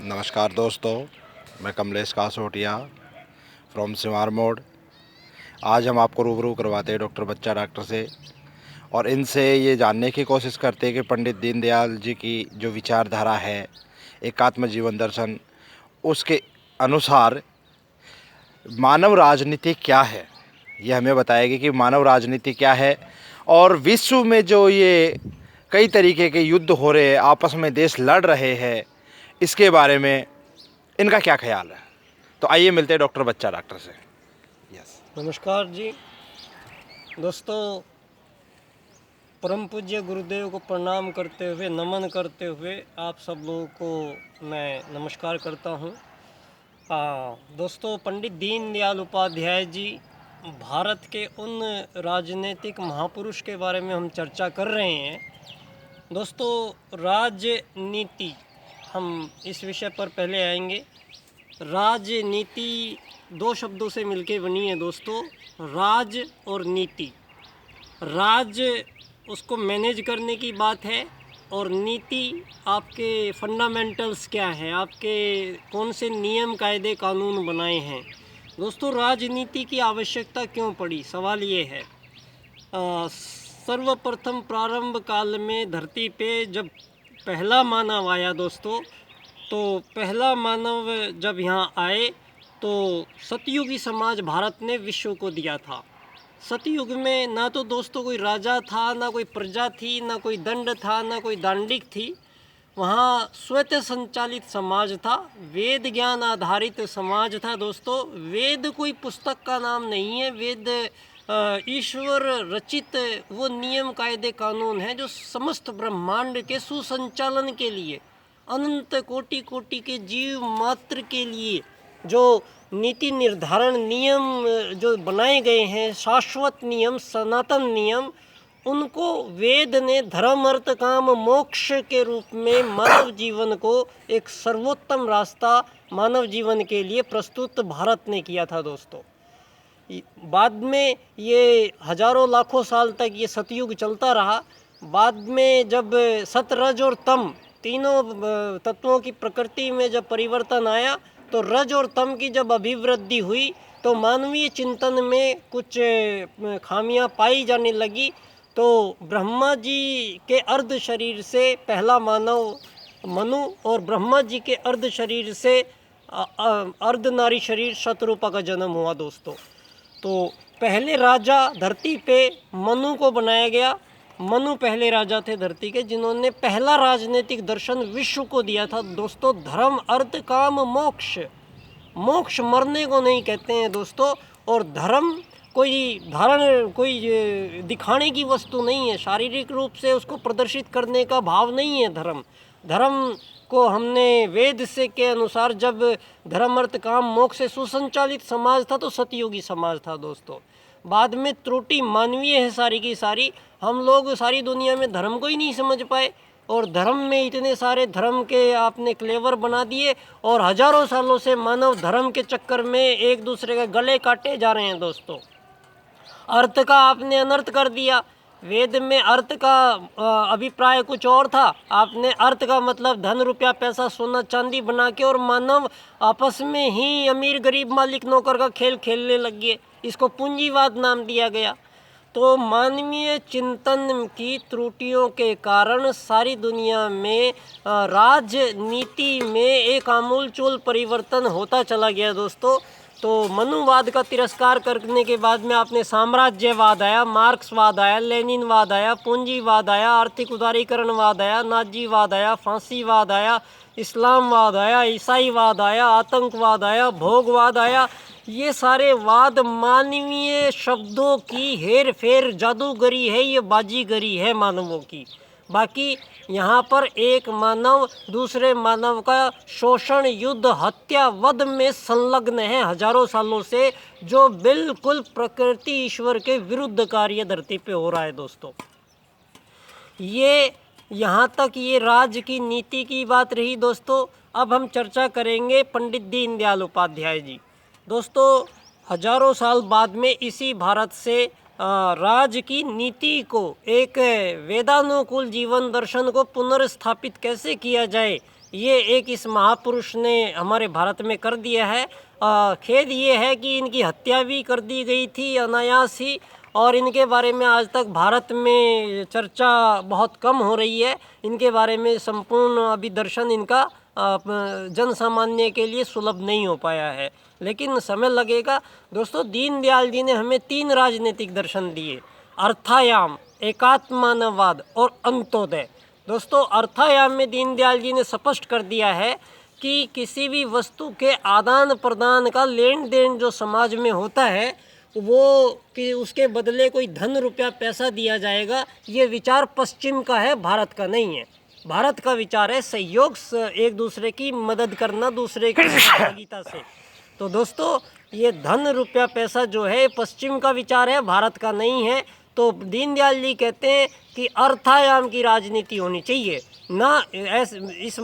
नमस्कार दोस्तों, मैं कमलेश कासोटिया फ्रॉम सिमार मोड़। आज हम आपको रूबरू करवाते हैं डॉक्टर बच्चा डॉक्टर से और इनसे ये जानने की कोशिश करते हैं कि पंडित दीनदयाल जी की जो विचारधारा है, एकात्म जीवन दर्शन, उसके अनुसार मानव राजनीति क्या है। ये हमें बताएगी कि मानव राजनीति क्या है और विश्व में जो ये कई तरीके के युद्ध हो रहे हैं, आपस में देश लड़ रहे हैं, इसके बारे में इनका क्या ख्याल है। तो आइए मिलते हैं डॉक्टर बच्चा डॉक्टर से। यस, नमस्कार जी दोस्तों, परम पूज्य गुरुदेव को प्रणाम करते हुए, नमन करते हुए आप सब लोगों को मैं नमस्कार करता हूँ। दोस्तों, पंडित दीनदयाल उपाध्याय जी भारत के उन राजनीतिक महापुरुष के बारे में हम चर्चा कर रहे हैं। दोस्तों, राजनीति, हम इस विषय पर पहले आएंगे। राजनीति दो शब्दों से मिलके बनी है दोस्तों, राज और नीति। राज उसको मैनेज करने की बात है और नीति आपके फंडामेंटल्स क्या हैं, आपके कौन से नियम कायदे कानून बनाए हैं। दोस्तों, राजनीति की आवश्यकता क्यों पड़ी, सवाल ये है। सर्वप्रथम प्रारंभ काल में धरती पे जब पहला मानव आया दोस्तों, तो पहला मानव जब यहाँ आए तो सतयुगी समाज भारत ने विश्व को दिया था। सतयुग में ना तो दोस्तों कोई राजा था, ना कोई प्रजा थी, ना कोई दंड था, ना कोई दांडिक थी। वहाँ स्वतः संचालित समाज था, वेद ज्ञान आधारित समाज था दोस्तों। वेद कोई पुस्तक का नाम नहीं है, वेद ईश्वर रचित वो नियम कायदे कानून हैं जो समस्त ब्रह्मांड के सुसंचालन के लिए, अनंत कोटि कोटि के जीव मात्र के लिए जो नीति निर्धारण नियम जो बनाए गए हैं, शाश्वत नियम, सनातन नियम, उनको वेद ने धर्म अर्थ काम मोक्ष के रूप में मानव जीवन को एक सर्वोत्तम रास्ता मानव जीवन के लिए प्रस्तुत भारत ने किया था दोस्तों। बाद में ये हजारों लाखों साल तक ये सतयुग चलता रहा। बाद में जब सत रज और तम तीनों तत्वों की प्रकृति में जब परिवर्तन आया, तो रज और तम की जब अभिवृद्धि हुई तो मानवीय चिंतन में कुछ खामियां पाई जाने लगी। तो ब्रह्मा जी के अर्ध शरीर से पहला मानव मनु और ब्रह्मा जी के अर्ध शरीर से अर्ध नारी शरीर शतरूपा का जन्म हुआ दोस्तों। तो पहले राजा धरती पे मनु को बनाया गया। मनु पहले राजा थे धरती के, जिन्होंने पहला राजनीतिक दर्शन विश्व को दिया था दोस्तों। धर्म अर्थ काम मोक्ष, मोक्ष मरने को नहीं कहते हैं दोस्तों। और धर्म कोई धारण, कोई दिखाने की वस्तु नहीं है, शारीरिक रूप से उसको प्रदर्शित करने का भाव नहीं है धर्म। धर्म को हमने वेद से के अनुसार, जब धर्म अर्थ काम मोक्ष से सुसंचालित समाज था तो सतयुगी समाज था दोस्तों। बाद में त्रुटि मानवीय है सारी की सारी, हम लोग सारी दुनिया में धर्म को ही नहीं समझ पाए और धर्म में इतने सारे धर्म के आपने क्लेवर बना दिए और हजारों सालों से मानव धर्म के चक्कर में एक दूसरे के गले काटे जा रहे हैं दोस्तों। अर्थ का आपने अनर्थ कर दिया। वेद में अर्थ का अभिप्राय कुछ और था, आपने अर्थ का मतलब धन रुपया पैसा सोना चांदी बना के और मानव आपस में ही अमीर गरीब मालिक नौकर का खेल खेलने लग गए। इसको पूंजीवाद नाम दिया गया। तो मानवीय चिंतन की त्रुटियों के कारण सारी दुनिया में राजनीति में एक आमूलचूल परिवर्तन होता चला गया दोस्तों। तो मनुवाद का तिरस्कार करने के बाद में आपने साम्राज्यवाद आया, मार्क्सवाद आया, लेनिनवाद आया, पूंजीवाद आया, आर्थिक उदारीकरणवाद आया, नाजीवाद आया, फांसीवाद आया, इस्लामवाद आया, ईसाईवाद आया, आतंकवाद आया, भोगवाद आया। ये सारे वाद मानवीय शब्दों की हेर फेर जादूगरी है, ये बाजीगरी है मानवों की। बाकी यहाँ पर एक मानव दूसरे मानव का शोषण, युद्ध, हत्या, वध में संलग्न है हजारों सालों से, जो बिल्कुल प्रकृति ईश्वर के विरुद्ध कार्य धरती पे हो रहा है दोस्तों। ये यहाँ तक ये राज की नीति की बात रही दोस्तों। अब हम चर्चा करेंगे पंडित दीनदयाल उपाध्याय जी। दोस्तों, हजारों साल बाद में इसी भारत से राज की नीति को, एक वेदानुकूल जीवन दर्शन को पुनर्स्थापित कैसे किया जाए, ये एक इस महापुरुष ने हमारे भारत में कर दिया है। खेद ये है कि इनकी हत्या भी कर दी गई थी अनायास ही, और इनके बारे में आज तक भारत में चर्चा बहुत कम हो रही है। इनके बारे में संपूर्ण अभी दर्शन इनका जन सामान्य के लिए सुलभ नहीं हो पाया है, लेकिन समय लगेगा। दोस्तों, दीनदयाल जी ने हमें 3 राजनीतिक दर्शन दिए: अर्थायाम, एकात्मानवाद और अंत्योदय। दोस्तों, अर्थायाम में दीनदयाल जी ने स्पष्ट कर दिया है कि किसी भी वस्तु के आदान प्रदान का लेन देन जो समाज में होता है, वो कि उसके बदले कोई धन रुपया पैसा दिया जाएगा, ये विचार पश्चिम का है, भारत का नहीं है। भारत का विचार है सहयोग, एक दूसरे की मदद करना, दूसरे की सहभागिता से। तो दोस्तों, ये धन रुपया पैसा जो है पश्चिम का विचार है, भारत का नहीं है। तो दीनदयाल जी कहते हैं कि अर्थायाम की राजनीति होनी चाहिए ना। इस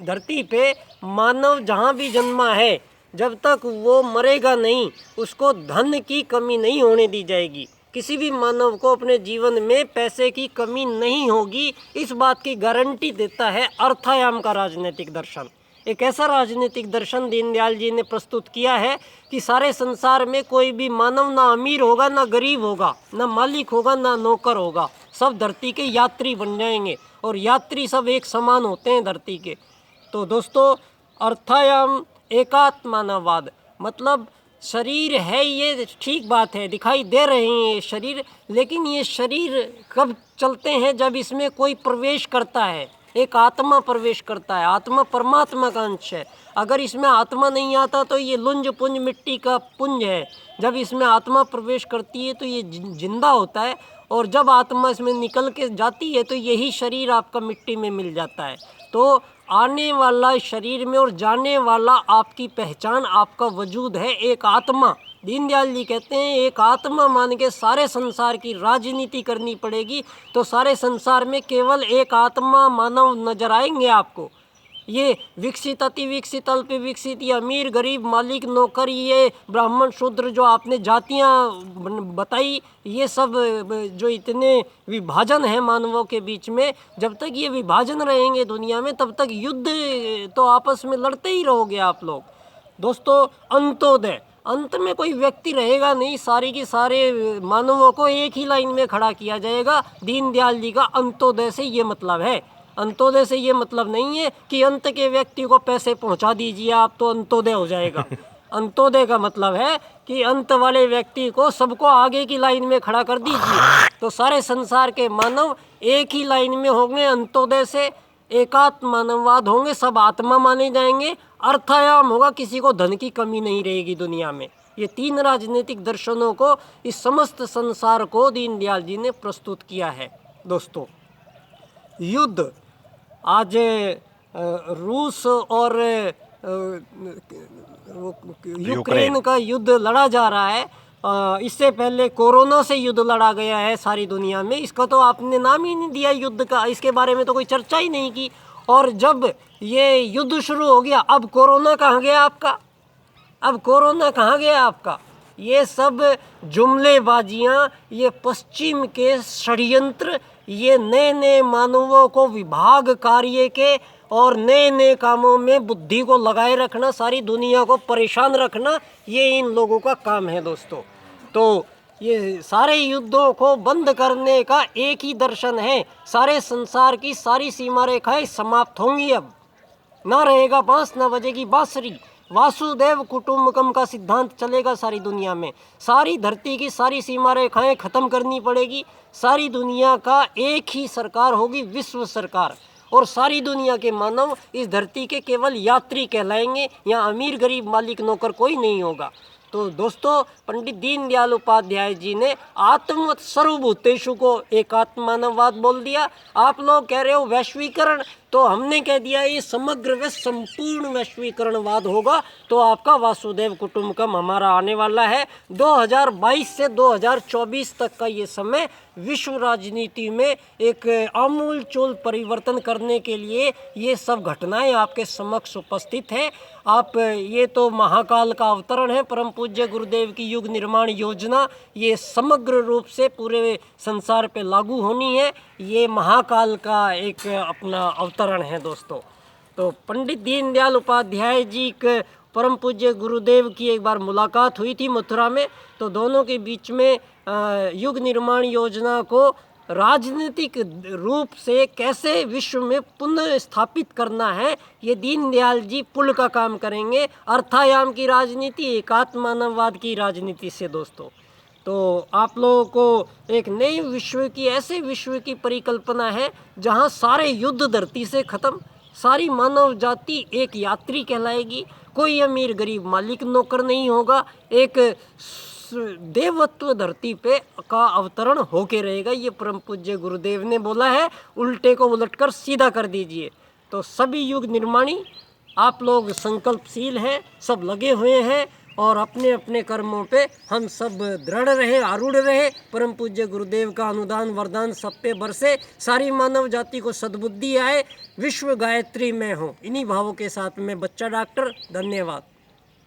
धरती पे मानव जहाँ भी जन्मा है, जब तक वो मरेगा नहीं, उसको धन की कमी नहीं होने दी जाएगी। किसी भी मानव को अपने जीवन में पैसे की कमी नहीं होगी, इस बात की गारंटी देता है अर्थायाम का राजनीतिक दर्शन। एक ऐसा राजनीतिक दर्शन दीनदयाल जी ने प्रस्तुत किया है कि सारे संसार में कोई भी मानव ना अमीर होगा, ना गरीब होगा, ना मालिक होगा, ना नौकर होगा। सब धरती के यात्री बन जाएंगे, और यात्री सब एक समान होते हैं धरती के। तो दोस्तों, अर्थायाम, एकात्मानवाद मतलब शरीर है, ये ठीक बात है, दिखाई दे रहे हैं ये शरीर, लेकिन ये शरीर कब चलते हैं? जब इसमें कोई प्रवेश करता है, एक आत्मा प्रवेश करता है। आत्मा परमात्मा का अंश है। अगर इसमें आत्मा नहीं आता तो ये लुंज पुंज मिट्टी का पुंज है। जब इसमें आत्मा प्रवेश करती है तो ये जिंदा होता है, और जब आत्मा इसमें निकल के जाती है तो यही शरीर आपका मिट्टी में मिल जाता है। तो आने वाला शरीर में और जाने वाला आपकी पहचान, आपका वजूद है एक आत्मा। दीनदयाल जी कहते हैं एक आत्मा मान के सारे संसार की राजनीति करनी पड़ेगी, तो सारे संसार में केवल एक आत्मा मानव नजर आएंगे आपको। ये विकसित, अति विकसित, अल्प विकसित, ये अमीर गरीब, मालिक नौकर, ये ब्राह्मण शूद्र जो आपने जातियां बताई, ये सब जो इतने विभाजन है मानवों के बीच में, जब तक ये विभाजन रहेंगे दुनिया में, तब तक युद्ध तो आपस में लड़ते ही रहोगे आप लोग। दोस्तों, अंत्योदय, अंत में कोई व्यक्ति रहेगा नहीं, सारी की सारे मानवों को एक ही लाइन में खड़ा किया जाएगा। दीनदयाल जी का अंत्योदय से ये मतलब है। अंत्योदय से ये मतलब नहीं है कि अंत के व्यक्ति को पैसे पहुंचा दीजिए आप तो अंत्योदय हो जाएगा। अंत्योदय का मतलब है कि अंत वाले व्यक्ति को सबको आगे की लाइन में खड़ा कर दीजिए, तो सारे संसार के मानव एक ही लाइन में होंगे। अंत्योदय से एकात्म मानववाद होंगे, सब आत्मा माने जाएंगे। अर्थायाम होगा, किसी को धन की कमी नहीं रहेगी दुनिया में। ये 3 राजनीतिक दर्शनों को इस समस्त संसार को दीनदयाल जी ने प्रस्तुत किया है। दोस्तों, युद्ध आज रूस और यूक्रेन का युद्ध लड़ा जा रहा है। इससे पहले कोरोना से युद्ध लड़ा गया है सारी दुनिया में, इसका तो आपने नाम ही नहीं दिया युद्ध का, इसके बारे में तो कोई चर्चा ही नहीं की। और जब ये युद्ध शुरू हो गया, अब कोरोना कहाँ गया आपका? अब कोरोना कहाँ गया आपका? ये सब जुमलेबाजियाँ, ये पश्चिम के षड्यंत्र, ये नए नए मानवों को विभाग कार्य के और नए नए कामों में बुद्धि को लगाए रखना, सारी दुनिया को परेशान रखना, ये इन लोगों का काम है दोस्तों। तो ये सारे युद्धों को बंद करने का एक ही दर्शन है। सारे संसार की सारी सीमा रेखाएं समाप्त होंगी, अब ना रहेगा बांस, ना बजेगी बांसुरी। वासुदेव कुटुंबकम का सिद्धांत चलेगा सारी दुनिया में। सारी धरती की सारी सीमा रेखाएं खत्म करनी पड़ेगी। सारी दुनिया का एक ही सरकार होगी, विश्व सरकार, और सारी दुनिया के मानव इस धरती के केवल यात्री कहलाएंगे। यहाँ अमीर गरीब मालिक नौकर कोई नहीं होगा। तो दोस्तों, पंडित दीनदयाल उपाध्याय जी ने आत्मवत सर्वभूतेषु को एकात्मानववाद बोल दिया। आप लोग कह रहे हो वैश्वीकरण, तो हमने कह दिया ये समग्र व संपूर्ण वैश्वीकरणवाद होगा। तो आपका वासुदेव कुटुंबकम हमारा आने वाला है। 2022 से 2024 तक का ये समय विश्व राजनीति में एक आमूलचूल परिवर्तन करने के लिए ये सब घटनाएं आपके समक्ष उपस्थित है। आप ये तो महाकाल का अवतरण है, परम पूज्य गुरुदेव की युग निर्माण योजना, ये समग्र रूप से पूरे संसार पे लागू होनी है। ये महाकाल का एक अपना अवतरण है दोस्तों। तो पंडित दीनदयाल उपाध्याय जी के परम पूज्य गुरुदेव की एक बार मुलाकात हुई थी मथुरा में। तो दोनों के बीच में युग निर्माण योजना को राजनीतिक रूप से कैसे विश्व में पुनः स्थापित करना है, ये दीनदयाल जी पुल का काम करेंगे। अर्थायाम की राजनीति एकात्म मानववाद की राजनीति से दोस्तों। तो आप लोगों को एक नई विश्व की, ऐसे विश्व की परिकल्पना है जहाँ सारे युद्ध धरती से खत्म, सारी मानव जाति एक यात्री कहलाएगी, कोई अमीर गरीब मालिक नौकर नहीं होगा, एक देवत्व धरती पे का अवतरण होके रहेगा। ये परम पूज्य गुरुदेव ने बोला है, उल्टे को उलटकर सीधा कर दीजिए। तो सभी युग निर्माणी आप लोग संकल्पशील हैं, सब लगे हुए हैं और अपने अपने कर्मों पे हम सब दृढ़ रहे, आरूढ़ रहे। परम पूज्य गुरुदेव का अनुदान वरदान सब पे बरसे, सारी मानव जाति को सद्बुद्धि आए, विश्व गायत्री में हो। इन्हीं भावों के साथ में बच्चा डॉक्टर, धन्यवाद।